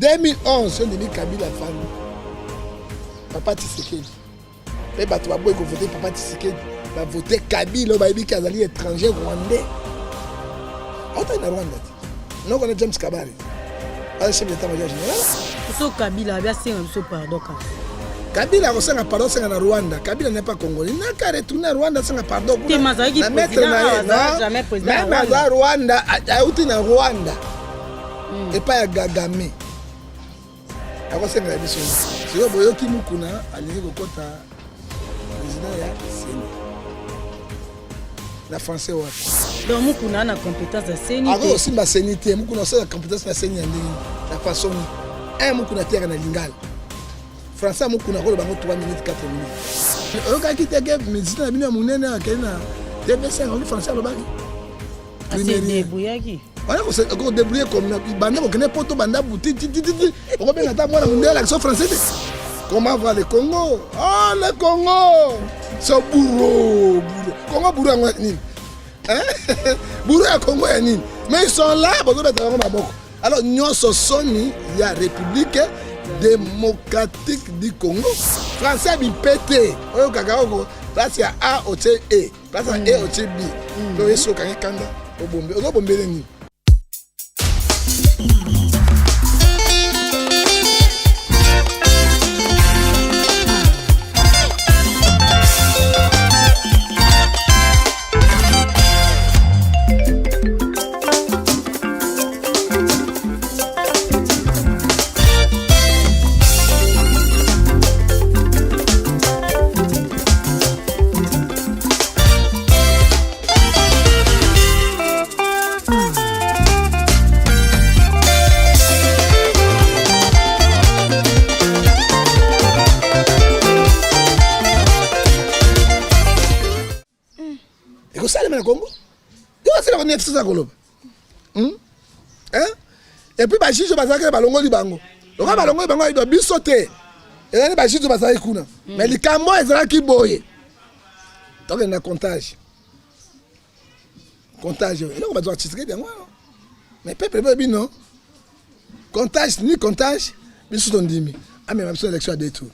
2011 on dit Kabila femme papa Tshisekedi et bato ba boy ko voter papa Tshisekedi ba voter Kabila ba bi kazali étranger rwandais autant na Rwanda non connaît James Kabari à chef d'état major général so Kabila bien c'est un so pardon Kabila a reçu un pardon en Rwanda. Kabila n'est pas congolais. Il n'a qu'à retourner à Rwanda sans un pardon. Même à Rwanda, à Rwanda. Et pas à Gagame. A reçu un édition. Si vous voyez qui Mukuna, allez au côté président Séni. La français ouais. Donc Mukuna a compétence de Séni. Ah aussi ma Sénité. Mukuna a la compétence de Séni. La façon. Un Mukuna terre na Lingala. Français mukuna ko bango 3 minutes 4 minutes. Oka kiteke médecin bino munene akena. TV5 on français lo baki. C'est débrouillaki. On a débrouillé comme banda ko kene poto banda buti ti. On benga ta mwana munene l'accent français. Comment va le Congo? Oh le Congo. So bourreau. Congo bourreau ngani? Hein? Bourreau à Congo yani. Mais ils sont là bazo beta bango maboko. Alors nyonso soni ya République démocratique du Congo. Français bi pété. Oyo kakaoko place ya A au T E. Place ya E au T B. Donc eso kanga kanda o bombe. O bombe ni. Congo. C'est la connaître ça Colombie. Hein? Et puis ba jijo bazaka balongo libango. Loka balongo libango il doit bien sauter. Et là ba jijo bazaka kuna. Mais les cambo ezala ki boye. Donc il y a comptage. Comptage. Et là on va doit tirer bien. Mais peuple pas bien non. Comptage ni comptage, mais sous ton dimi. Ah mais même sur l'élection à deux tours.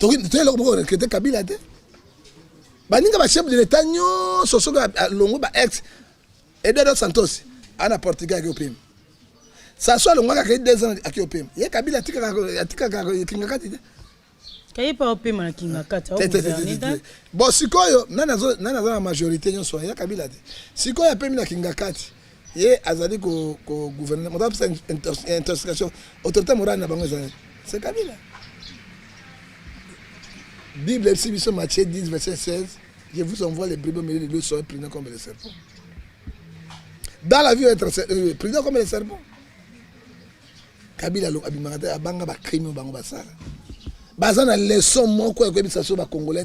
Donc tu es là pour que tu Kabila de baninga ba chef de l'état nyo soso ba longo ba ex Eduardo Santos ana Portugal ki opim ça soit longo ka 2 ans aki opim ye Kabila tika kingakati kaye pa opim na kingakati bon sikoyo nana na majorité nyo so ya Kabila de sikoyo apemi na kingakati ye azali ko gouvernement on ça intoxication autorité morale na bango c'est Kabila. Bible FC Matthieu 10 verset 16, je vous envoie les brebis mêlées de l'eau, soyez prudents comme les serpents. Dans la vie, être prudent comme les serpents. Kabila abimangate abanga ba crime bango basala. Bazana leçon moko ko ebisa so ba congolais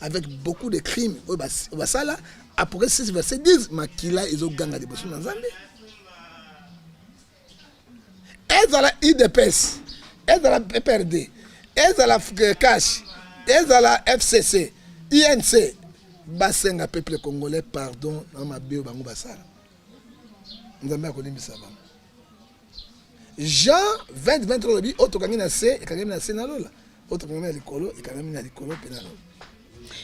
avec beaucoup de crimes. Basala après 6 verset 10 makila ezo ganga de bosso na Nzambe. Ezala IDPS, ezala PPRD, ezala cash. Et la FCC, INC, basenga peuple congolais, pardon, dans ma bio bango basara. Nous avons connu ça. Jean 20-23, autre kangina C, et kangina C na lola. Autre kangina likolo, et kangina likolo penalo.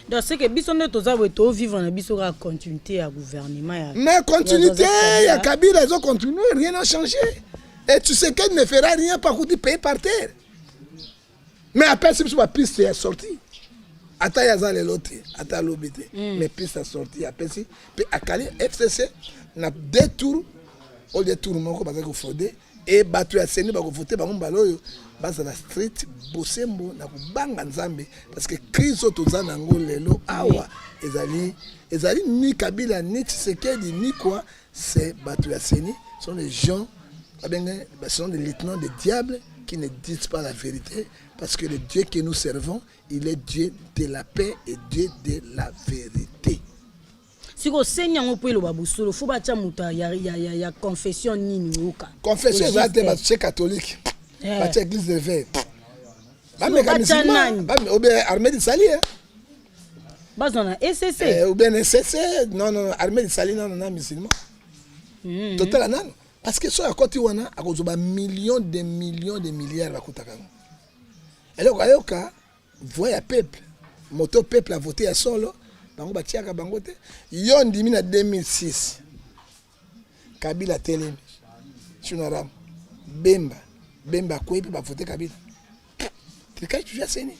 Donc c'est que biso ne toza weto vivre na biso ka continuité à gouvernement. Mais continuité, ya Kabila ils ont continué, rien n'a changé. Et tu sais qu'elle ne fera rien par contre payer par terre. Mais après, si ma piste est sortie, ata yaza le loté, ata l'obité, mais piste est sortie, après si, puis à Kali, FCC, n'a 2 tours, au détour, on va frauder, et battu à Séné, on va voter, on va dans la street, Bosembo, na banga Nzambe, parce que crise autoza nango lelo, awa, ezali ni Kabila, ni Tshisekedi, ni quoi, c'est battu à Séné, sont les gens, ce sont des lieutenants des diables qui ne disent pas la vérité. Parce que le Dieu que nous servons, il est Dieu de la paix et Dieu de la vérité. Si vous seignez un peu le baboussolo, il faut que y a confession ni nuka. Confession, c'est catholique. C'est l'église de veille. Ou bien armée de Sali. Bazona SCC. Ou bien SCC, non, armée de Sali, non, musulman. Total anan. Parce que ça, à côté, on a millions de milliards. Et donc, ayoka, voyez peuple, moto peuple a voté à solo, bango batiaka bango te. Yon dimina 2006. Kabila Telemi, Chunaram, Bemba Kwepi ba voté Kabila. C'est quand tu as saigné.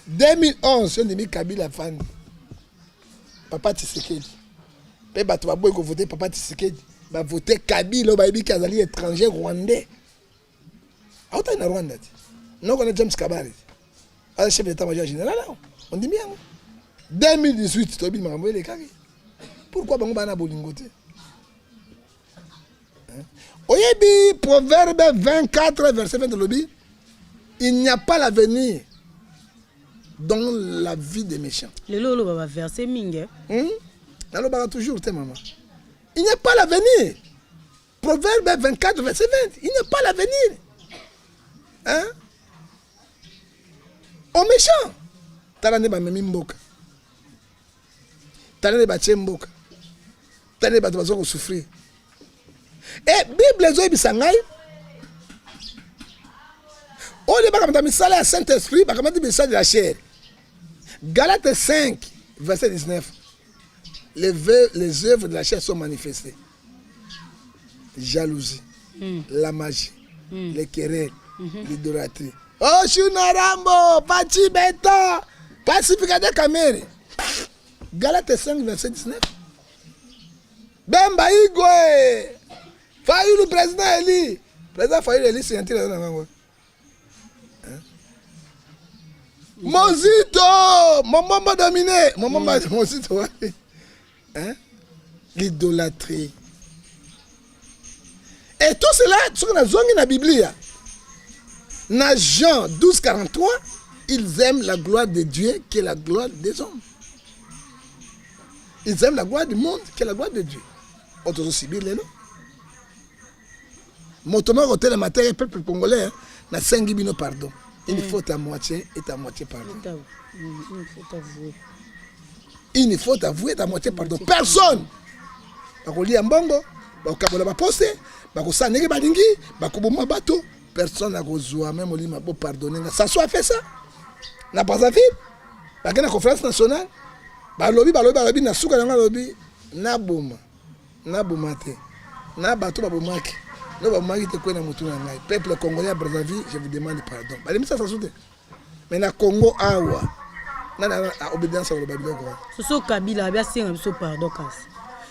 2011, on dit Kabila fan. Papa Tshisekedi. Pe bato ba boy ko voté Papa Tshisekedi. Ba voté Kabila ba yebi kazali étranger rwandais. Autant na Rwanda. Non on a James Kabari. Le chef d'état-major général là. On dit bien. 2018 to bi makambo le kaki. Pourquoi bango bana bolingo te? Oyebi Proverbe 24 verset 20 de l'obi. Il n'y a pas l'avenir dans la vie des méchants. Le lolo va verser mingue. Alors bah toujours tes maman. Il n'y a pas l'avenir. Proverbe 24 verset 20. Il n'y a pas l'avenir. Hein? Aux méchants. Talane ba memi mboka. Talane ba tchemboka. Talane ba bazo souffrir. Et Bible zo bisangai. On ne va pas misala à Saint-Esprit, pas comme dit message de la chair. Galates 5 verset 19. Les œuvres de la chair sont manifestées. Jalousie, la magie, les querelles, l'idolâtrie. Oh, Chunarambo, Pachi Beta, pacificateur Kamere. Galates 5 verset 19. Bemba Igwe. Fayulu président Eli. Président Fayulu Eli, c'est un tir dans la main. Mozito, maman dominé, maman Mozito. Hein? L'idolâtrie. Et tout cela, ce qu'on a dans la Bible, dans Jean 12, 43, ils aiment la gloire de Dieu qui est la gloire des hommes. Ils aiment la gloire du monde qui est la gloire de Dieu. Autres aussi, bien, non? Motomo côté le matin, le peuple congolais, n'a 5 bino pardon. Il faut ta moitié et ta moitié pardon. Il faut avouer ta moitié pardon. Personne. Bakoli ambongo, bakabola ba poste, bakosaneke balingi, bakoboma bato, personne n'a kozwa même olima bo pardonner. Ça soit fait ça. Na pas envie. Bakena conférence nationale. Balobi na suka na lobi na boma. Na bomate. Na bato babomaki. Non, peuple congolais à Brazzaville, je vous demande pardon. Mais na Congo awa, na obédience à l'obédience. Ce Kabila a bien pardon.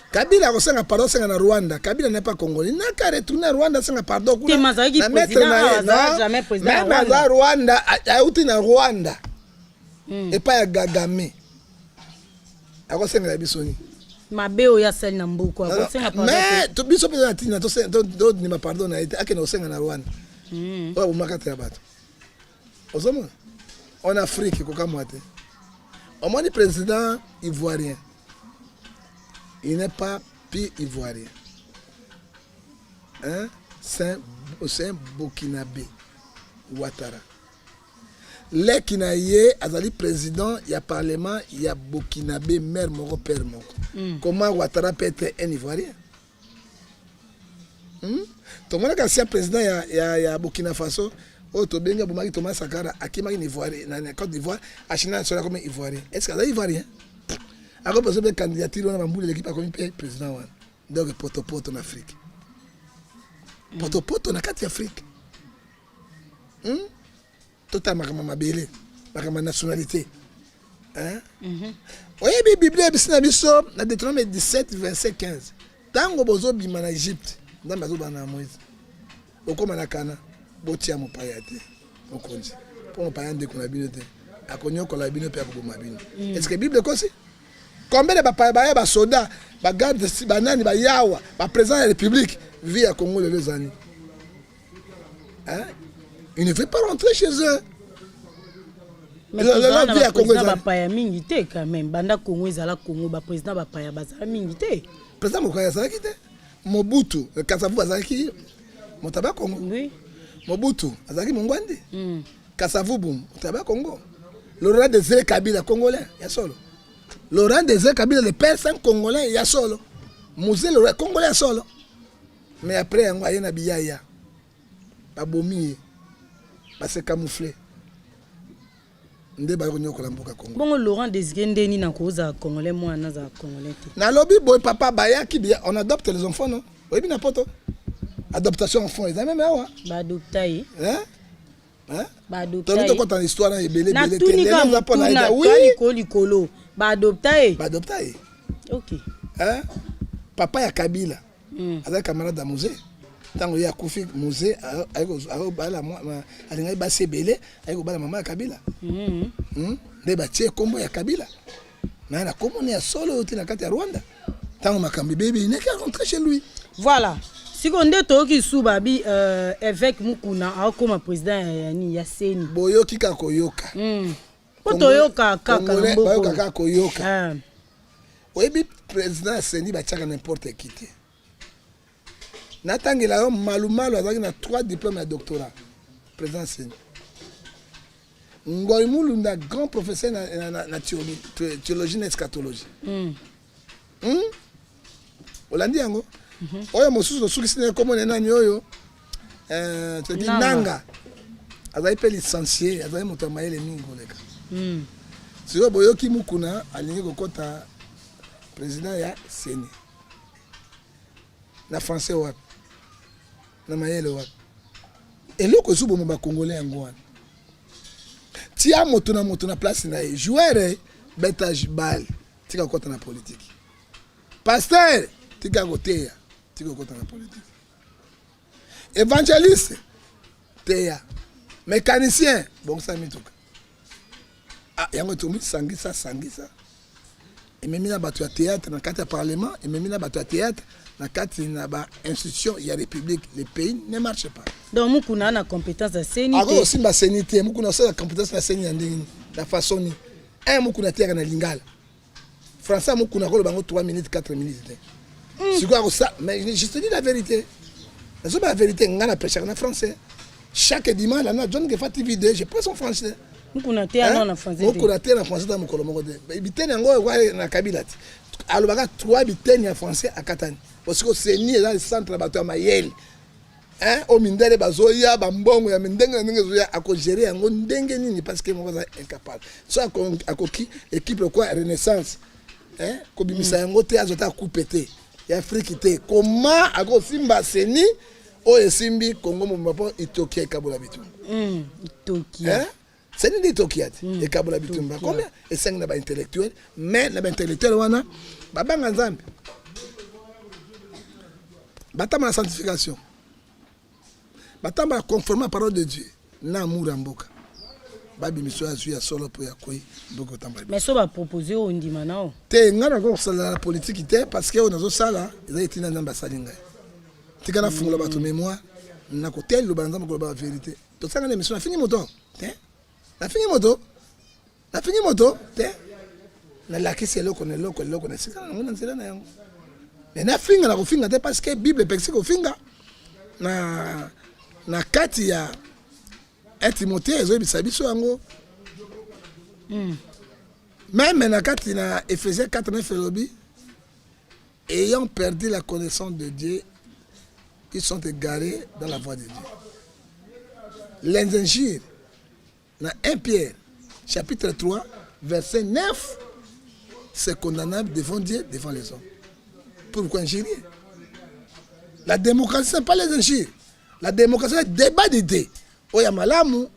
Kabila a pardon na Rwanda. Kabila n'est pas congolais. Il n'a qu'à retourner à Rwanda sans pardon. Même à Rwanda, à Rwanda. Et pas à Gagame. À quoi c'est la bisoni? Mabeo ya sel na mbuko mais to biso pe na tina to ni ma pardon na ite akena osenga na Rwanda wa makata ya bato ozoma en Afrique ko kamwate au moins le président ivoirien il n'est pas plus ivoirien hein c'est Burkinabé Ouattara les Kinaye azali président il y a parlement il y a Burkinabé mère moko père moko. Comment Ouattara peut être un Ivoirien? Tout le monde a un président il y a Burkina Faso, Otobenga Boumaki Thomas Sankara, Akimaki Ivoirien, dans Côte d'Ivoire, Achina sera comme Ivoirien. Est-ce qu'il y a Ivoirien? À quoi besoin de candidature on a boule l'équipe a comme président donc Poto en Afrique. Poto na kati Afrique. Tota makama belé, makama nationalité. Hein? Oui, la Bible est dans Deutéronome 17, verset 15. Tango bozo bima en Égypte, dans bazo bana Moïse. Okoma na Kana, botia mo payate. Okonzi. Pour mo payande ko na bino te. Akonyo ko la bino pe ko ma bino. Est-ce que la Bible comme ça? Combien de ba soldats, ba garde ba nani ba yawa, ba président de la République vit à Congo les années. Hein? Ils ne veulent pas rentrer chez eux. Mais le président va pas mingi quand même. Banda Congo ezala Congo ba président va pas bazala mingi te. Président Mokoya zaki te. Mobutu, Kasavu azaki Motaba Congo. Oui. Mobutu azaki Mongwandi. Kasavu boum, Motaba Congo. Laurent Désiré Kabila congolais, ya solo. Laurent Désiré Kabila le père saint congolais, ya solo. Musée Laurent congolais ya solo. Mais après, il y a un biyaya. Pas bomi. Pas se camoufler. Bon, Laurent Desguende ni na koza congolais moi na za congolais. Na lobby boy papa baya qui bien on adopte les enfants non? Oui bien poto. Adoptation enfants ils même awa. Ba adopter. Hein? Ba adopter. Toi tu comptes en histoire na belé na belé que les Japonais na oui. Likolo. Ba adopter. Ba adopter. OK. Hein? Papa ya Kabila. Avec camarade à musée. Tango ya kufi musée ayo bala alinga ba sebele ayo bala mama ya Kabila. Ne batie kombo ya Kabila. Mais la commune est solo au Tinakati à Rwanda. Tango makambi bébé il n'est qu'à rentrer chez lui. Voilà. Si on est toki subabi évêque Mukuna akoma président yani ya Seni. Boyo kika koyoka. Potoyoka kaka mboko. Boyo kaka koyoka. Oyebi président Seni bachaka n'importe qui. Natangela yo malumalu azaki na 3 diplômes de doctorat. Président Seni. Ngoy Mulunda grand professeur na théologie et eschatologie. Olandi yango. Oyo mosusu soki sine comme on nani oyo. Tu dis Nanga. Azali pe licencié, azali moto mayele mingi koleka. Sio boyoki mukuna alingi kokota président ya Seni. Na français wa. Na mayele wa. Eloko subo mo ba congolais yango wana. Tia moto na place na ye. Joueur betage bal. Tika kota na politique. Pasteur tika koteya. Tika kota na politique. Évangéliste teya. Mécanicien bon ça mituka. Ah yango tomi sangisa. Et même na batu ya théâtre na kati ya parlement et même na batu ya théâtre na kati na ba institution ya république le pays ne marche pas. Donc mukuna na compétence à Seni. Ah aussi ba Seni te mukuna ça la compétence na Seni ndingi la façon ni mukuna te na lingala. Français mukuna ko bango 3 minutes 4 minutes. C'est quoi ça mais je te dis la vérité. La vérité ngana prêcher en français. Chaque dimanche là na John que fait vidéo je prends son français. Mukuna te na français. Mukuna te na français dans mukolo moko de. Bitene ngo kwa na Kabila. Alobaka 3 bitene en français à Katani. Parce que Seni est dans le centre bateau mayel. Hein au mindele bazoya bambongo ya mindenge ndenge zoya akogérer yango ndenge nini parce que moko est incapable. So akoki équipe quoi Renaissance. Hein ko bimisa yango te azota couper ya Afrique te. Comment ako simba Seni o esimbi Congo mbapo Itokia kabola bitu. Itokia. Hein Seni de Itokia et kabola bitu mba combien et 5 na ba intellectuel mais na ba intellectuel wana babanga nzambe. Batama la sanctification. Batama conformer à la parole de Dieu. Na amour mboka. Babi miso azu ya solo po ya koi mboko tamba. Mais ça va proposer au ndima nao. Te ngana ko sala la politique te parce que on azo sala eza etina nzamba salinga. Tika na fungola bato mémoire na ko tel lo banza ko ba vérité. To sanga na mission na fini moto. Te. Na fini moto. Te. Na la kisi loko na sika na nzela na yango. Mais na finga na kofinga te parce que Bible pexi kofinga na kati ya Timothée ezo bisabiso yango. Même na kati na Ephésiens 4:9 lobi ayant perdu la connaissance de Dieu ils sont égarés dans la voie de Dieu. L'injure na 1 Pierre chapitre 3 verset 9 c'est condamnable devant Dieu devant les hommes. Pourquoi injurier? La démocratie, ce n'est pas les injures. La démocratie, c'est le débat d'idées. Oya malamu,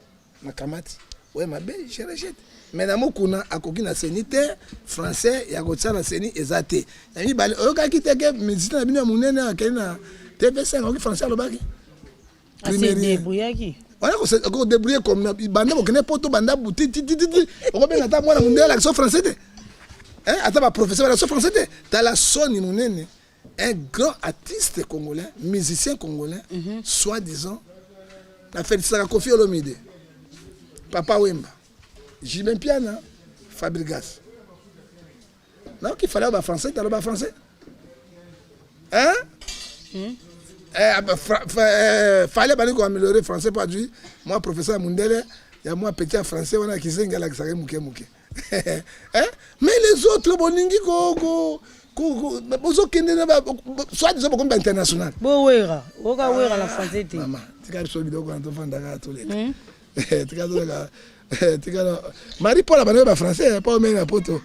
makamati. Oya mabe, je rejette. Mais dans mon kuna, à koki na sénité, français, ya kotia na séni, ezate. Yami bale, oya kite ke, médecine na bine mounene, akeli na TV5, oki français alobaki. Ah, c'est débrouillaki. On a débrouillé comme, banda kokene poto, banda bouti, titi. On a ta mwana mounene, l'accent français. Hein, attends, ma professeur, l'accent français. T'as la sonne mounene. Un grand artiste congolais, musicien congolais, soi-disant, a fait ça à Kofi Olomide, Papa Wemba, Jibin Piana, Fabrigas. Non, qu'il fallait avoir français, t'as le français. Hein? Fallait pas améliorer le français, pas du. Moi, professeur Mundele, il y a moi petit français, on a qui s'est engalé avec ça, mouké. Mais les autres, Boningi, soit disant comme international. Bon wera, oka wera la français te. Maman, tu as sur vidéo quand on fait d'accord tous les. Marie-Paul a parlé français, pas au même à poto.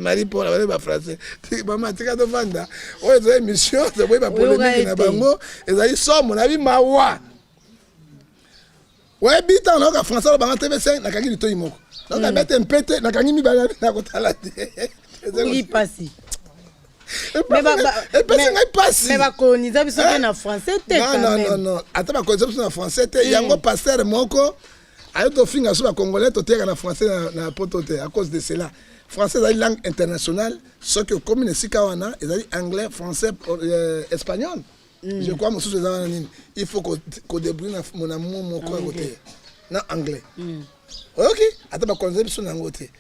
Marie-Paul a parlé français. Maman, tu as vendre. Ouais, c'est une mission, c'est pas polémique na bango. Et ça y somme, on a vu mawa. Ouais, bita on a français on a TV5 na kangi lito imoko. Donc on a mettre un pété na kangi mi bana na kotala. Oui, passi. Mais ba coloniser biso na français te quand même. Non. Attends ba coloniser biso na français te. Yango pasteur moko ayo to finga so ba congolais to te na français na poto te à cause de cela. Français c'est une langue internationale, ce que comme les sikawana, ils anglais, français, espagnol. Je crois que il faut qu'on débrouille mon amour mon côté. Non anglais. OK, attends ba coloniser biso na ngote.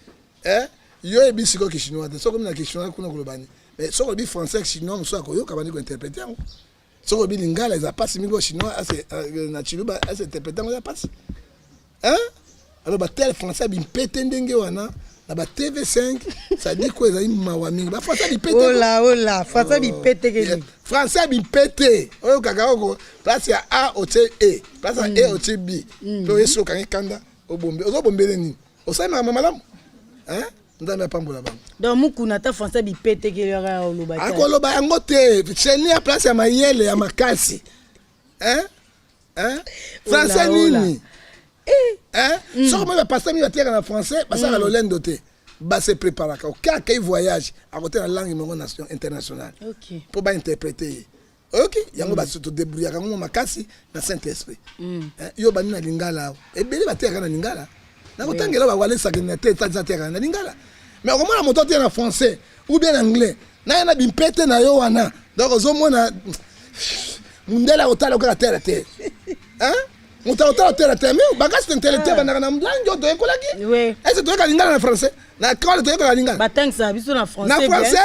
Yo e bisiko ki chinois, so comme na ki chinois kuna kolobani. Mais so ko bi français chinois so ko yo kabani ko interpréter ngo. So ko bi lingala ils a pas simigo chinois na chiluba à interpréter ngo pas. Alors ba tel français bi pété ndenge wana na ba TV5 ça dit quoi ils mawa mingi ba français bi pété. Oh là, français bi pété que français bi pété. Oyo kakako place ya A au T E, place ya E au T B. To yeso kan kanda obombe. Ozo bombele ni. Osama malamu. Donc mukuna ta français bi pété que yora oloba. Akoloba yango te, cheni ya place ya mayele ya makasi. Français nini? So comme passer mi batia na français, ba ça lolendo te. Ba se prépare ka aucun kay voyage à côté la langue nation internationale. OK. Pour ba interpréter. OK, yango ba se to débrouiller ka mo makasi na Saint-Esprit. Yo ba na lingala. E beli batia na lingala. Na kotangela ba wale sakina te tata na lingala. Mais comment la moto est en français ou bien en anglais? Na na bimpete na yo wana. Donc ozomona mundela otala ko terre terre. Muta otala terre terre. Mais bagage intellectuel bana na mlango to ekolaki. Oui. Est-ce que tu es lingala en français? Na quoi tu es lingala? Batang ça biso na français. Na français?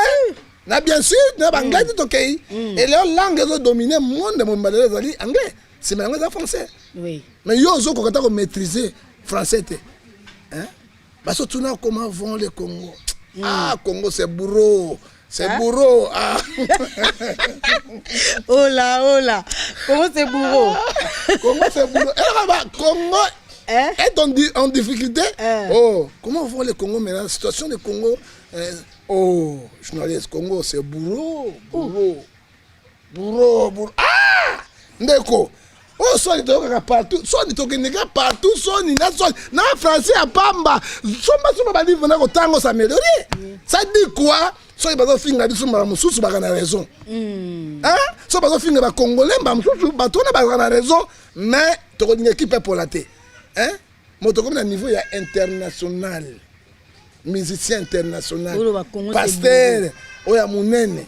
Na bien sûr, na bangadi to kei. Et les langues ont dominé le monde mon balé anglais. C'est ma langue français. Oui. Mais yo zo ko kata ko maîtriser français te. Parce que tu sais comment vont les Congo. Ah, Congo c'est bourreau. C'est bourreau. Ah. Oh là. Congo c'est bourreau. Congo c'est bourreau. Congo est en difficulté. Oh, comment vont les Congo maintenant? La situation du Congo. Oh, journaliste, Congo c'est bourreau. Bourreau. Ah! Ndeko. Oh, soit tu es partout, soit tu es partout, soit tu es français à Pamba, soit tu es au tango s'améliorer. Ça dit quoi? Soit tu es finir de sous raison. Soit tu es finir de congolais, tu as raison, mais tu as une équipe pour la tête. Mais tu as un niveau international, musicien international, pasteur, oya munene.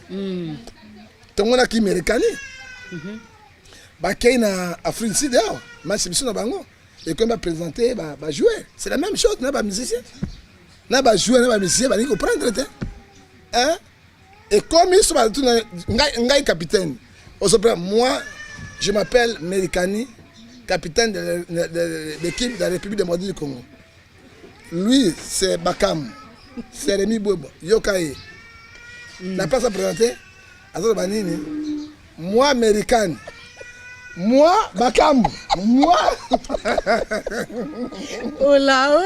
Tu as qui américain. Bakay na Afrique Sud là, match biso na bango et quand on va présenter ba jouer, c'est la même chose na ba musicien. Na ba jouer na ba musicien ba ni comprendre te. Et comme ils sont tout ngai capitaine. Moi je m'appelle Merikani, capitaine de l'équipe de la République démocratique du Congo. Lui c'est Bakam, c'est Rémi Bobo, Yokaye. N'a pas à présenter. Azol banini. Moi American. Moi, Bakam, moi. Oh là.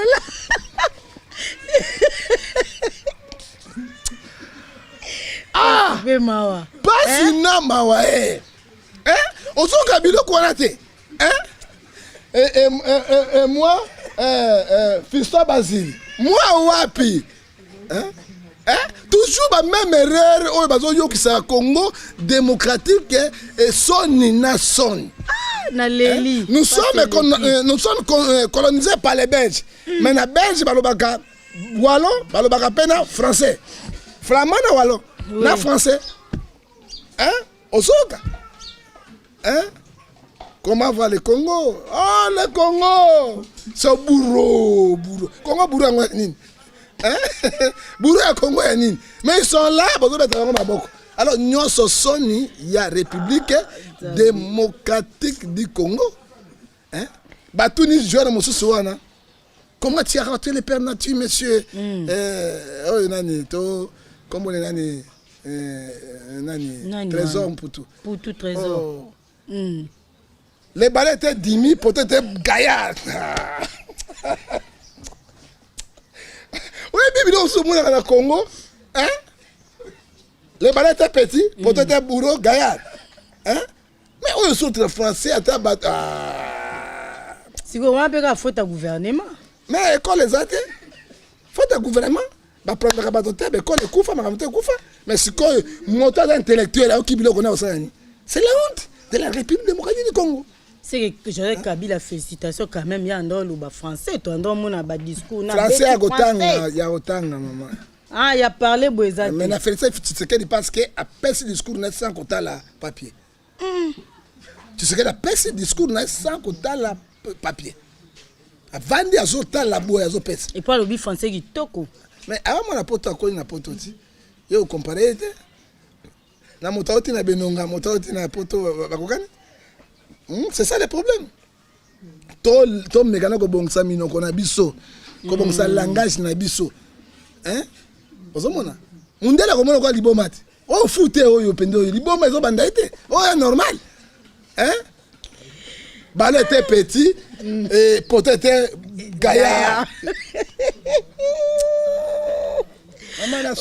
Ah, pas sina mawa Ozo kabilo kwanate. Et moi, Fiston Basile. Moi wapi. Toujours la même erreur au bazo yo qui sa Congo démocratique et soni na son. Nous sommes colonisés par les Belges. Mais les Belges balobaka wallon, balobaka pena français. Flamand na wallon, na français. Osoka. Comment va le Congo? Oh le Congo, c'est bourreau. Congo bourreau nini? Bourreau à Congo et nini? Mais ils sont là, alors nous sommes il y a République démocratique du Congo. Batouni joueur de Souana. Comment tu as raté les pères nature, monsieur? Oh nani to, comment les nani? Nani Trésor Mputu. Mputu Trésor. Les balais étaient 10 000, peut-être étaient gaillards. Oui, bibi au Soumouna dans le Congo. Hein? Les balais étaient petits, peut-être étaient bourreaux, gaillards. Hein? Mais on est sur français à ta batte. Si vous avez un faute à gouvernement. Mais école les athées, faute à gouvernement. Bah prendre la batte au thème, école les coufa, ma coufa. Mais c'est quoi, montage intellectuel, c'est la honte de la République démocratique du Congo. C'est que j'aurais Kabila félicitations quand même, il y a un le français, toi, on a un discours. Français à Gotanga, il y a Otanga, maman. Ah, il y a parlé Boézati. Mais la félicité, c'est qu'elle pense qu'après ce discours, n'est sans compter la papier. Tu sais qu'après ce discours, n'est sans compter la papier. Avant de dire la boue, il y a et pas le français qui toko. Mais avant, on a pas de na poto aussi. Yo comparé na motauti na benonga, motauti na poto bakokani. C'est ça le problème. To mekana ko bongsa minoko na biso. Ko bongsa langage na biso. Hein? Ozomona. Mundela ko mona ko libomati. O fute oyo pende oyo liboma ezo banda ite. O est normal. Hein? Balé était petit et poto était gaillard.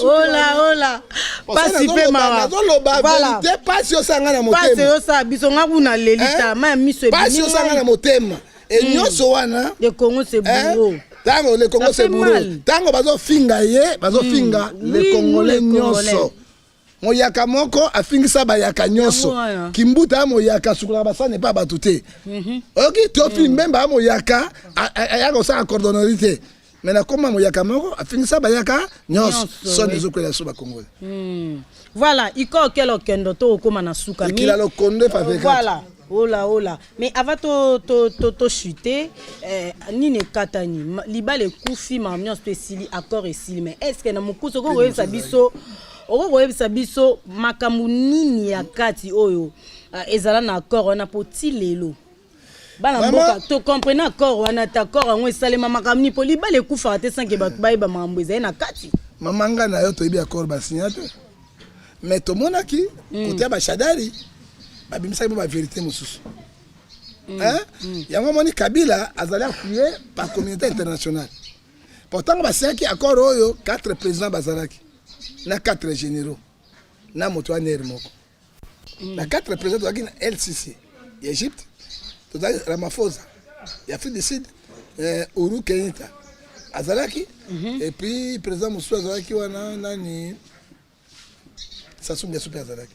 Hola. Pas si peu mara. Voilà. Pas si osanga na motema. Pas si osa bisonga kuna lelita ma miso. Pas si osanga na motema. Et nyoso wana. Le Congo c'est bourreau. Tango le Congo c'est bourreau. Tango bazo finga ye, bazo finga le Congolais nyoso. Moyaka moko afingisa bayaka nyoso. Kimbuta moyaka sukula basane pa batute. OK, tofi mbemba moyaka ayako sa cordonnerité. Mais na koma moyaka moko afingisa bayaka nyoso son les okwela so ba Congolais. Voilà, iko kelo kendo to okoma na suka mi. Kila lo konde pa veka. Voilà. Hola. Mais avant to chuter, ni ne katani. Liba le kufi ma ambiance spéciale accord et sili. Mais est-ce que na mukuso ko webisa biso webisa biso makamu nini ya kati oyo ezala na accord on a poti lelo. Bala mboka to comprendre accord wana ta accord ngo esalema makamu ni po liba le kufa te sans que ba ba mambo ezala na kati. Mamanga na yo to ibi accord ba signate. Mais to monaki côté ba Shadari babimisa ba vérité mususu. Hein? Yango moni Kabila azali appuyé par communauté internationale. Pourtant ba saki accord oyo 4 présidents bazalaki. Na 4 généraux. Na moto aner moko. Na 4 présidents de la LCC. Égypte, Ramaphosa, Afrique du Sud, Uhuru Kenyatta. Azalaki et puis président Moussou Azalaki wana nani Sassou Nguesso Azalaki.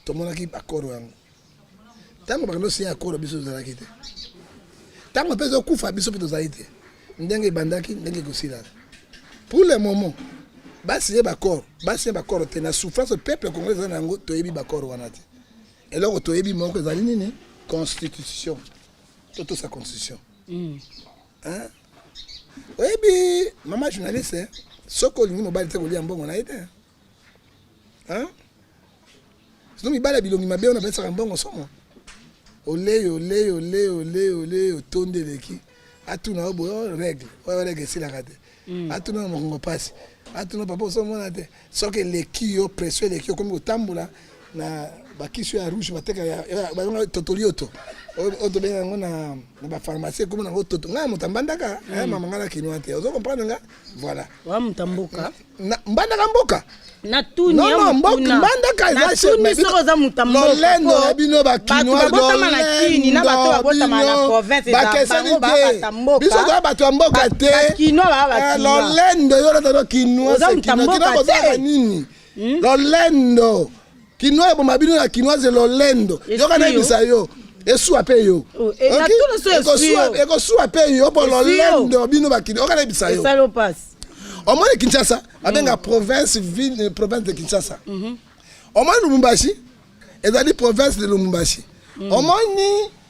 Tout le monde a qui accord wango. Tango bakando si accord biso Azalaki te. Tango peso kufa biso pito zaite. Ndenge bandaki ndenge kosila. Pour le moment, basi bakor te na souffrance peuple congolais nango toyebi bakor wana te. Et là toyebi moko ezali nini constitution. Toto sa constitution. Hein? Oyebi mama journaliste soko lingi mobali te kolia mbongo na ite. Hein? Sinon mibala bilongi mabe on appelle ça mbongo somo. Olé otonde leki. Atuna obo règle. Règle c'est la rate. Atuna mongo passe. Atuna papa somo na te. Soke leki yo pression leki comme otambula na bakisu ya rouge bateka ya ba totolioto. Oto benga ngona na ba pharmacie comme na toto. Nga mutambandaka mama ngala kinwa te. Ozo comprendre nga? Voilà. Wa mutamboka. Na mbandaka mboka. Na tuni ya mboka mbandaka na tuni soko za mutamboka. Lolendo ya bino ba kinwa lolendo. Na bato babota na province za bango ba batamboka. Biso za bato ya mboka te. Kinwa ba ba kinwa. Lolendo yo na kinwa se kinwa za nini? Lolendo. Kinwa ya bomabino na kinwa ze lolendo. Yo kana bisa yo. Esu ape yo. Eko su ape yo po lolendo bino ba kinwa. Yo kana bisa yo. Ça le passe. Au moins Kinshasa, avec la province ville province de Kinshasa. Au moins Lubumbashi, et dans la province de Lubumbashi. Au moins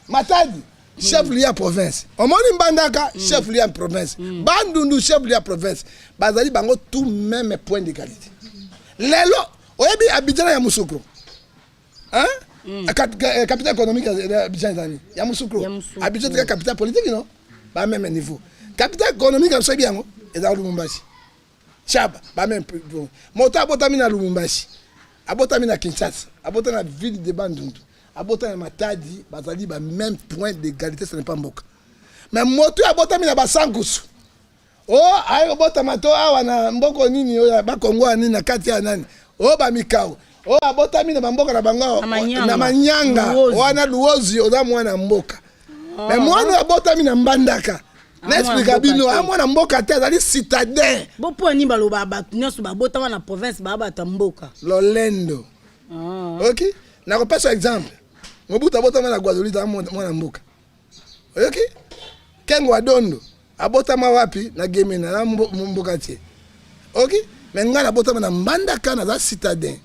Matadi, chef lié à province. Au moins Mbandaka, chef lié à province. Bandundu, chef lié à province. Bazali bango tout même point d'égalité. Lelo, oyebi Abidjan ya Moussoukro. Hein? Capitale économique d'Abidjan ya Moussoukro. Abidjan est capitale politique non? Pas même niveau. Capitale économique c'est bien et dans Lubumbashi. Chaba, ba même moto abotami na Lubumbashi, abotami na Kinshasa, abotami na ville de Bandundu, abotami na Matadi, bazali ba même point d'égalité, ce n'est pas mboka. Mais moto abotami na Basangusu. Oh, ayo botama to awa na mboko nini oya ba Kongo nini na kati ya nani? Oh ba mikao. Oh abotami na mboka na bango na manyanga. Wana luozi oza mwana mboka. Mais mwana abotami na Mbandaka. N'explique bino mwana mboka te azali citadin. Bo po ni baloba batu nyoso ba botama na province ba bata mboka. Lolendo. OK? Na ko pesa exemple. Mobuta botama na Guadeloupe mwana mboka. OK? Kengo Adondo abotama wapi na Gemena na mboka tie. OK? Mais nga na botama na Mbandaka na za citadin.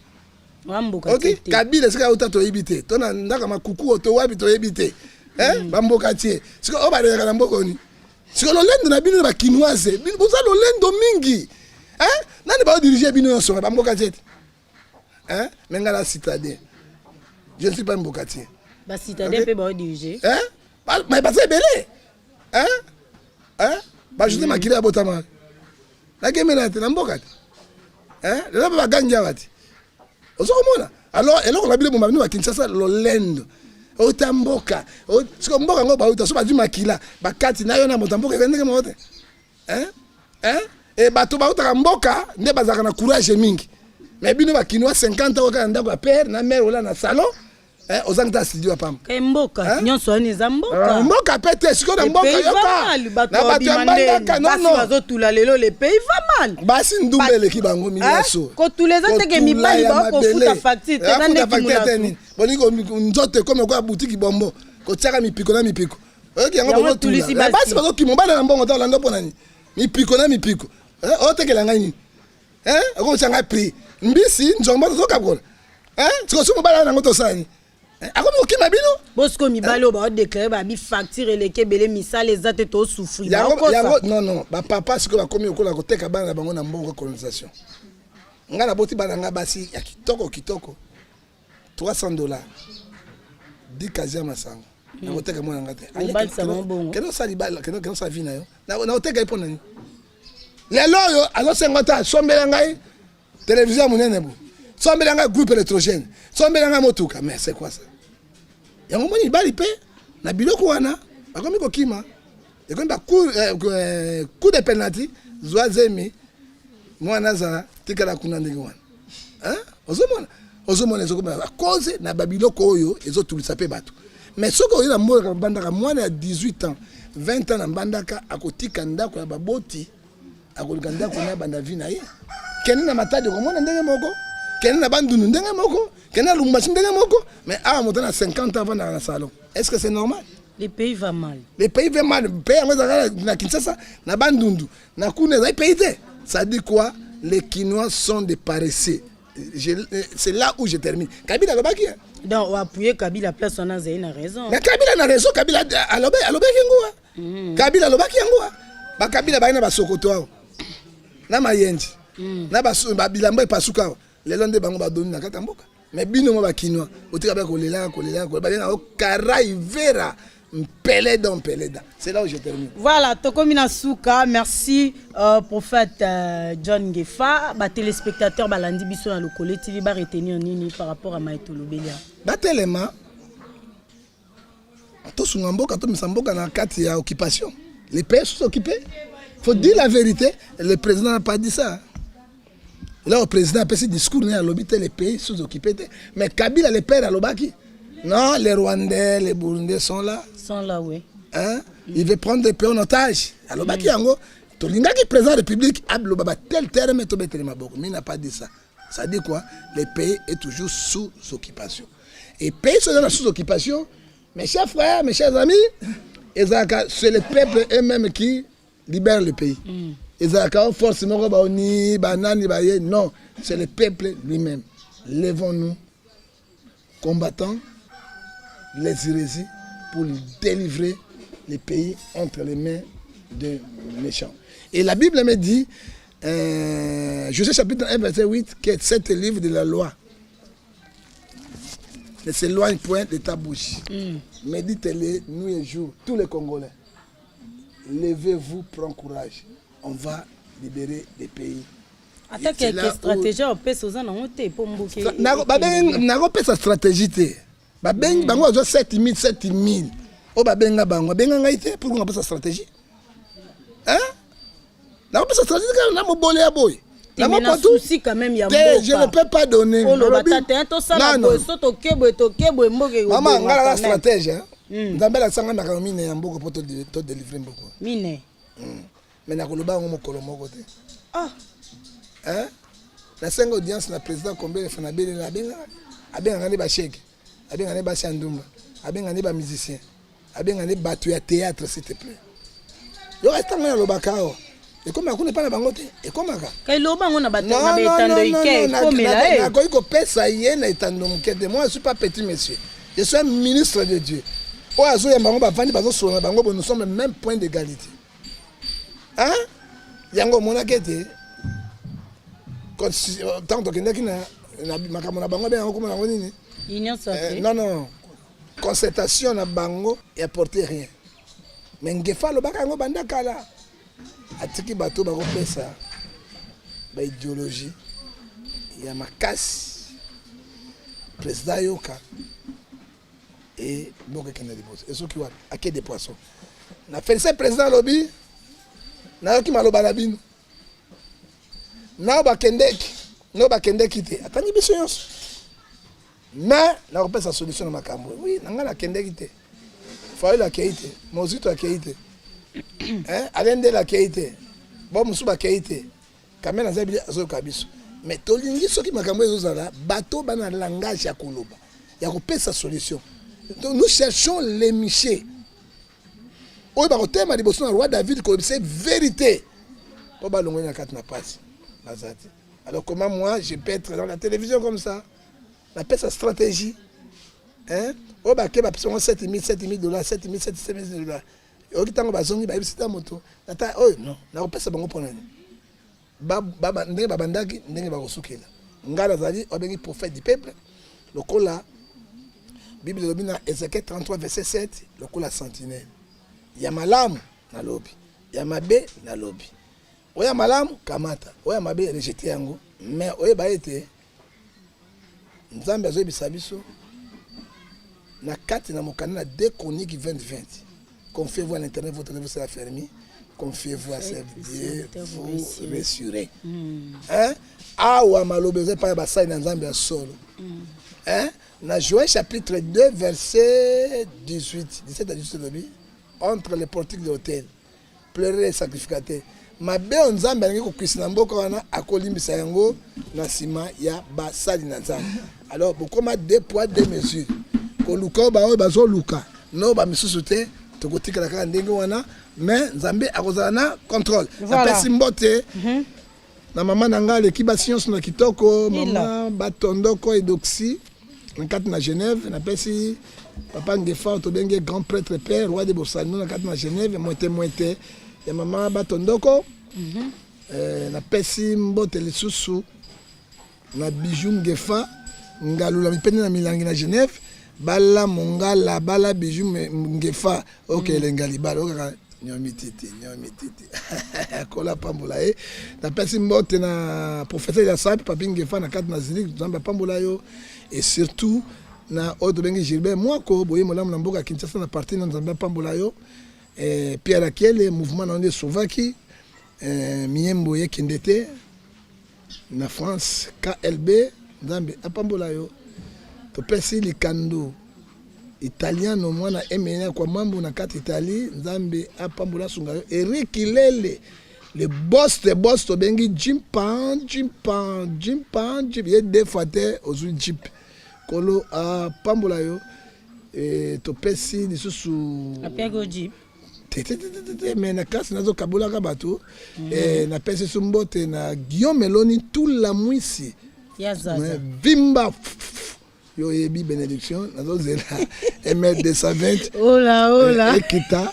OK? Kabila sika utato ebite. Tona ndaka makuku oto wapi to ebite. Bamboka tie. Sika obaleka na mboko ni. Sika lolendo na bino ba kinoise. Boza lolendo mingi. Nani ba diriger bino yo so bamboka tie. Mais nga la citadin. Je ne suis pas mboka tie. Ba citadin pe ba diriger. Mais ba c'est belé. Bah je te makili abotama. La Gemena te na mboka te. Là ba ganja wati. Ozokomona. Alors eloko la bile bomba bino ba Kinshasa lolendo. Otamboka. Siko mboka ngo ba uta so ba du makila. Ba kati na yo na motamboka ndenge mote. Et bato ba uta mboka nde bazaka na courage mingi. Mais bino ba kinwa 50 ans ka ndako ya père na mère ola na salon. Ozanga studio pam. Mboka nyonso ni za mboka. Mboka pete siko na mboka yoka. Na bato ya Mbandaka non non. Bazo tula lelo le pays va mal. Basi ndumbele ki bango miliaso. Ko tuleza teke mibali ba ko futa facture tezande kimuna. Boniko nzote comme kwa boutique bombo. Ko tiaka mipiko na mipiko. OK yango bongo tulisa. Basi bazo kimombala na mbongo ta lando pona ni. Mipiko na mipiko. O tekela ngani. Ako changa prix. Mbisi nzomba to kabola. Tiko sumo bala na ngoto sani. Akomi okima bino bosko mibalo ba déclarer ba bi facture eleke bele misala ezate to souffrir yango non ba papa siko ba komi okola koteka bana bango na mbongo colonisation ngana boti bana nga basi ya kitoko $300 dikazi masanga na koteka mwana ngate bali sa mbongo keno sali bala keno sa vina yo na oteka ipo nani lelo yo azo sengota sombela ngai télévision munene bu sombela ngai groupe électrogène sombela ngai motuka mais c'est quoi ça yango moni bali pe na biloko wana bakomi kokima ekomi ba coup de penalty zoazemi mwana za tikala kuna ndenge wana ozomona ezokoma a cause na babiloko oyo ezotulisa pe bato mais soko oyo na mboka Mbandaka mwana ya 18 ans 20 ans na Mbandaka akotika ndako ya baboti akolika ndako na banda vie na ye keni na Matadi komona ndenge moko keni na Bandundu ndenge moko keni na Lubumbashi ndenge moko mais awa moto na 50 ans avant dans le salon. Est-ce que c'est normal? Le pays va mal. Le pays va mal. Le pays na Kinshasa na Bandundu na kuna za pays. Ça dit quoi? Les Kinois sont des paresseux. C'est là où je termine. Kabila lobaki. Donc on appuyer Kabila place on a raison. Mais Kabila na raison, Kabila alobe ngoa. Kabila lobaki ngoa. Ba Kabila ba ina ba Sokoto. Na mayenji. Na ba bilamba epasuka. Lelo nde bango ba doni na kata mboka. Mais bino mo ba Kinois, otika ba kolela ba na o karai vera. Peleda. C'est là où je termine. Voilà, Tokomina Souka, merci prophète John Ngefa, ba téléspectateurs balandi biso na Lokole TV ba retenir nini par rapport à Maïtolo Belia. Ba telema. To sungamboka to misamboka na kati ya occupation. Les pays sont occupés. Faut dire la vérité, le président n'a pas dit ça. Là le président a fait ce discours à l'obité les pays sont occupés mais Kabila les pères à l'obaki. Non, les Rwandais, les Burundais sont là. Sont là, oui. Hein? Il veut prendre des pays en otage. Alors, Bakiango, Tolinga qui est président de la République, tel terme, mais il n'a pas dit ça. Ça dit quoi? Le pays est toujours sous occupation. Et le pays sont sous occupation, mes chers frères, mes chers amis, c'est le peuple eux-mêmes qui libère le pays. Forcément, non, c'est le peuple lui-même. Lèvons-nous, combattants, les hérésies pour délivrer les pays entre les mains de méchants. Et la Bible me dit, Josué chapitre 1, verset 8, que cet livre de la loi ne s'éloigne point de ta bouche. Méditez-les nuit et jour, tous les Congolais. Levez-vous, prends courage. On va libérer les pays Attaque avec stratégie au pèse aux ans on te pour mbouké. Nako pesa stratégie te. Ba bengi bango zo 7000. O ba benga bango benga ngaite pour qu'on pesa stratégie. Hein? Nako pesa stratégie na mo bolé ya boy. Na mo souci quand même ya mboka. Je ne peux pas donner. Oh lo batata to ça na so to kebo mboke. Maman ngala la stratégie hein. Nzambela sanga na kamine ya mboko pour te délivrer mboko. Mine. Mais na koloba ngo mokolo moko te. Ah. Hein? La 5 audience na président combien de fana bele la benga. Abenga ngani ba chèque. Abenga ngani ba sandumba. Abenga ngani ba musicien. Abenga ngani ba théâtre s'il te plaît. Yo resta ngana lobakao. Et comme akune pas na bango te. Et comme aka. Kay loba ngona ba etando ike comme là. Na ko pesa yena etando mukete. Moi je suis pas petit monsieur. Je suis un ministre de Dieu. O azo ya bango ba vandi bazo sona bango nous sommes le même point d'égalité. Hein? Yango mona kete. Tant que na makambo na bango bien comme na nini? Union sacrée. Non. Concertation na bango et apporter rien. Mais ngefa lo baka ngo banda kala. Atiki bato bako pesa. Ba idéologie. Ya makasi. Président Yoka. Et donc kena libos. Et ceux qui wa aké des poissons. Na félicité président lobby. Na ki maloba na bino. Na ba kendeki te. Atani biso yonso. Mais na ko pesa solution na makambo. Oui, na ngala kendeki te. Faile la keite, mozito la keite. Hein? Alende la keite. Bon musu ba keite. Kamena zabi azo kabiso. Mais tolingi soki makambo ezozala, bato bana langage ya koloba. Ya ko pesa solution. Donc nous cherchons les michés. Oyo ba ko tema liboso na roi David ko c'est vérité. Po ba longo na kat na passe. Bazati. Alors comment moi je peux être dans la télévision comme ça? La paix sa stratégie. Hein? Oh bah que bah $7,000 $7,000. Oh qui tango bazongi ba ibisita moto. Nata oh non, na ko pesa bango pona. Baba ndenge babandaki ndenge ba kosukela. Ngala zali obengi prophète du peuple. Lokola Bible lobi na Ézéchiel 33 verset 7, lokola sentinelle. Ya malamu na lobi. Ya mabe na lobi. Oya malamu kamata. Oya mabe rejeter yango. Mais oye ba ete Nzambe azo ebisa biso na kati na mokana na 2 Chroniques 20:20. Confiez-vous à l'Éternel, votre œuvre sera fermée. Confiez-vous à ce Dieu, vous ressurez. Hein? Awa malobeze pa ba sai na Nzambe ya solo. Hein? Na Joël chapitre 2 verset 17 à 18 lobi, entre les portiques de l'autel, pleurer les sacrificateurs. Mabe Nzambe alingi kokisa na mboka wana akolimbisa yango na sima ya basali na Nzambe. Alors bokoma 2 poids 2 mesures. Ko luka ba o bazo luka. No ba misusu te to kotika la kaka ndenge wana mais Nzambe akozala na contrôle. Apesi mbote. Na mama nanga l'équipe science na kitoko mama batondoko edoxy na kati na Genève na pesi papa ngefa to benge grand prêtre père roi de Bossano na kati na Genève moite ya mama batondoko na pesi mbote lisusu na bijou ngefa ngalula mipende na milangi na Genève bala mongala bala bijou ngefa OK lengali bala okaka nyomititi kola pambola na pesi mbote na professeur ya sapi papi ngefa na kati na zili Nzambe pambola yo et surtout na oto bengi Gilbert Mwako boye molamu na mboka Kinshasa na parti na Nzambe pambola yo Pierre Akele mouvement na Slovaki Miembo Yekindete na France KLB Nzambe apambola yo to pesi likando italiano mwana emenya kwa mambo na kati Italie Nzambe apambola sunga yo Eric Lele le boss to bengi Jimpan ye deux fois te ozu Jeep kolo apambola yo to pesi lisusu apego Jeep mais na classe nazo kabola ka bato na pesi sumbote na Guillaume Meloni tout la mwisi ya zaza vimba yo yebi bénédiction nazo zela M220 ola ekita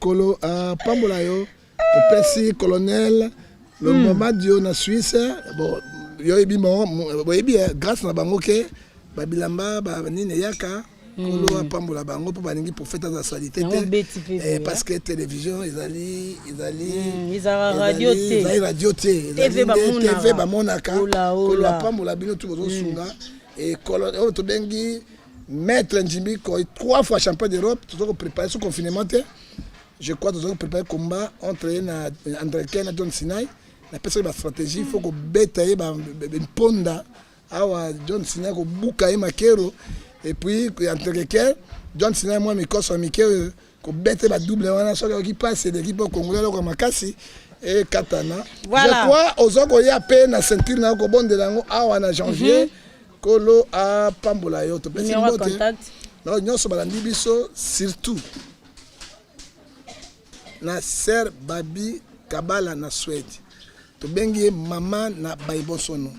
kolo pambola yo to pesi colonel le moment dio na Suisse bon yo yebi bon yebi grâce na bango ke babilamba ba nine yaka Kolo apambola bango po balingi prophète za salité parce que télévision ils radio TV ba monaka kolo apambola bino tout bozo sunga et kolo to bengi maître Njimbi ko 3 fois champion d'Europe tout ko préparer ce confinement je crois que nous avons préparé combat entre André Ken et John Sinai la personne la stratégie il faut que betaye ba ponda awa John Sinai ko buka makero. Et puis, entre Ken, John Sinai, moi, mes courses sont Mickey, qu'on bête la double, on a choisi qui passe, c'est l'équipe congolaise, comme Makassi et Katana. Voilà. Je crois, aux autres, il y a peine à sentir, na ko bon de lango, en janvier, Kolo a Pambola yo. Numéro de contact. Non, nous sommes dans l'Ibiso, surtout. Na sœur Babi Kabala na Suède. To bengi maman na Baibonsono.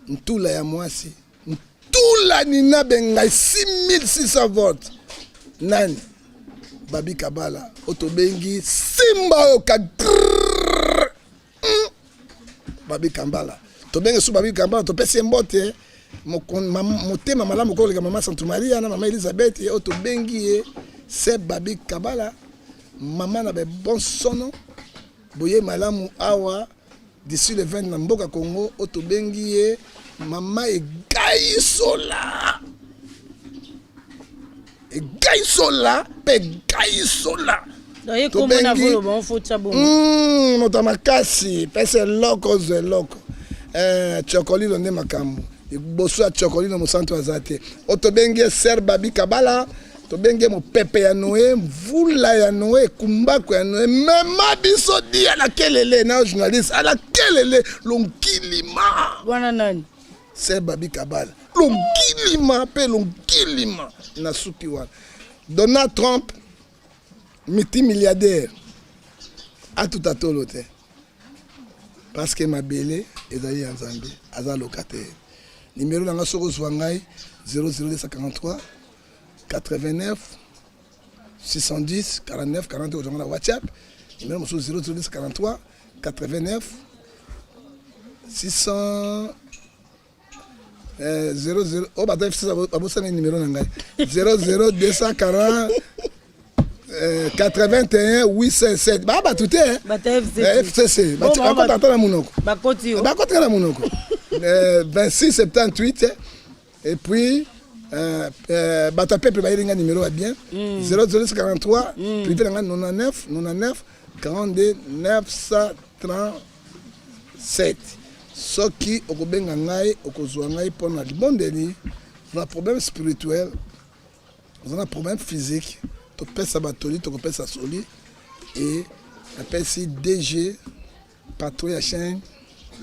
Ntula ya mwasi. Tout la nina benga 6600 votes. Nani? Babi Kabala. Otobengi Simba Oka. Babi Kabala. Tobengi sous Babi Kabala. Topesi mbote. Motema malamu ko lega mama Santa Maria na mama Elizabeth. Otobengi c'est Babi Kabala. Maman na be bon sono. Boye malamu awa. D'ici le 20 na mboka Congo. Otobengi Maman est Gaïsola. Et Gaïsola, Gaïsola. Donc, comment on a vu le bon foot, ça bon? Motamakasi, c'est loco, c'est loco. Chokoli, on est makambo. Et bosso à Chokoli, dans mon centre azate. Otobengue, Ser Babi Kabala. Tobengue, mon Pepe ya Noé, Vula ya Noé, Kumbako ya Noé. Même Abisso dit à laquelle elle est, non, journaliste, à laquelle elle est, l'onkilima. Guananani. C'est Babi Kabala. L'ongilima, na Soupiwan. Donald Trump, multimilliardaire, a tout à tout l'autre. Parce que ma belle est allée en Zambie, à la locataire. Numéro dans la Soro Zwangai, 00243 89 610 49 40 au la WhatsApp. Numéro 00243 89 600 00 oh bah ça numéro 00240 81 857 bah tout est FCC bah tu racontes attends la monoko bah côté 26 78 et puis bah ta peuple bah il y a numéro bien 00243 privé 99 42 937 soki okobenga ngai okozwa ngai pona libondeli na problème spirituel na problème physique to pesa batoli to pesa soli et apesi DG patrouille ya chaîne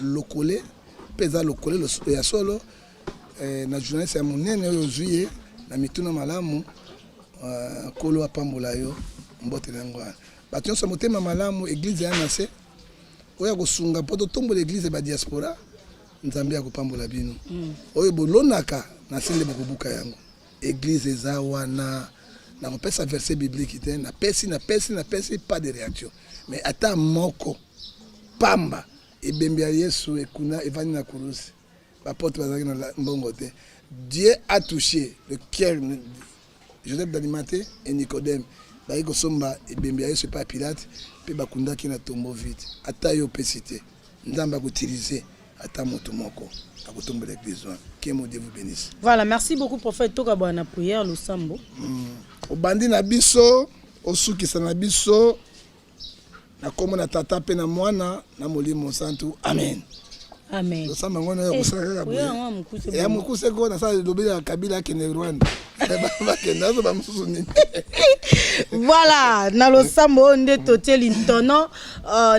lokole pesa lokole ya solo na journaliste ya monene oyo zuye na mituna malamu kolo apambola yo mbote nango bato nyonso motema malamu église ya nase oya kosunga poto tombo l'église ba diaspora nzambe ya kopambola bino oyo bolonaka na sinde bokobuka yango église eza wana na kopesa verset biblique te na pesi pas de réaction mais ata moko pamba ebembe ya Yesu ekuna evani na kurusi bapote bazaki na mbongo te. Dieu a touché le cœur de Joseph d'Alimaté et Nicodème. Bayi kosomba ebembe ya Yesu pa Pilate pe bakunda ki na tombo vide ata yo pesité nzamba utiliser ata moto moko akotomba l'église. Que mon Dieu vous bénisse. Voilà, merci beaucoup prophète toka bana prière le sambo obandi na biso osukisa na biso na komo na tata pe na mwana na molimo santu amen. Amen. Osamba ngona yo kusaka ka ya mukuse ko na sa lobela kabila ke ne Rwanda. Voilà, na lo sambo nde toteli ntono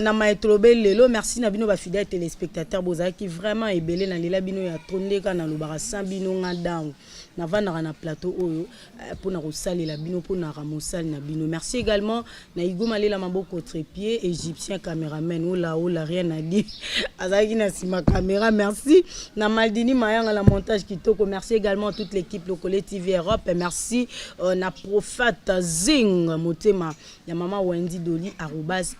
na maître lelo merci na bino ba fidèles téléspectateurs bozaki vraiment ebelé na lela bino ya tondeka na lobara sambino ngadang na vana na plateau oyo pour na rosalela bino pour na ramosal na bino. Merci également na Igoma lela maboko trépied égyptien caméraman ola rien à dire azaki na sima caméra. Merci na Maldini Mayanga la montage kitoko. Merci également à toute l'équipe Lokole TV Europe. Et merci na prophète Zing motema ya mama Wendy Doli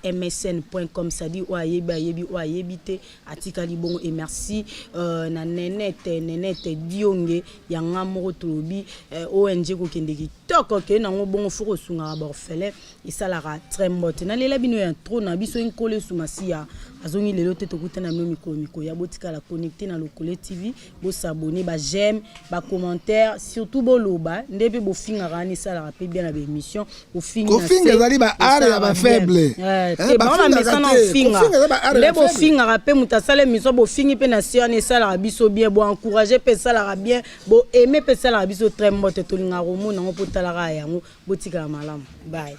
@msn.com ça dit oyebi oyebite atika libongo. Et merci na Nenette Dionge ya ngamoro bongo tolobi ONG ko kende kitoko ke nango bongo foko sunga ba orphelin isalaka très mbote na lela bino ya trop na biso inkole sumasia azongi lelo te tokutana no miko ya botika la connecter na Lokole TV bo s'abonner ba j'aime ba commentaire surtout bo loba ndebe bo finga rani sala rapé bien la émission bo finga zali ba are ya ba faible ba on mesa na finga le bo finga rapé mutasale miso bo fingi pe na sia ne sala biso bien bo encourager pe sala bien bo aimer pe sala biso très mbote to linga romo na ngo potala ga yango botika malamu bye.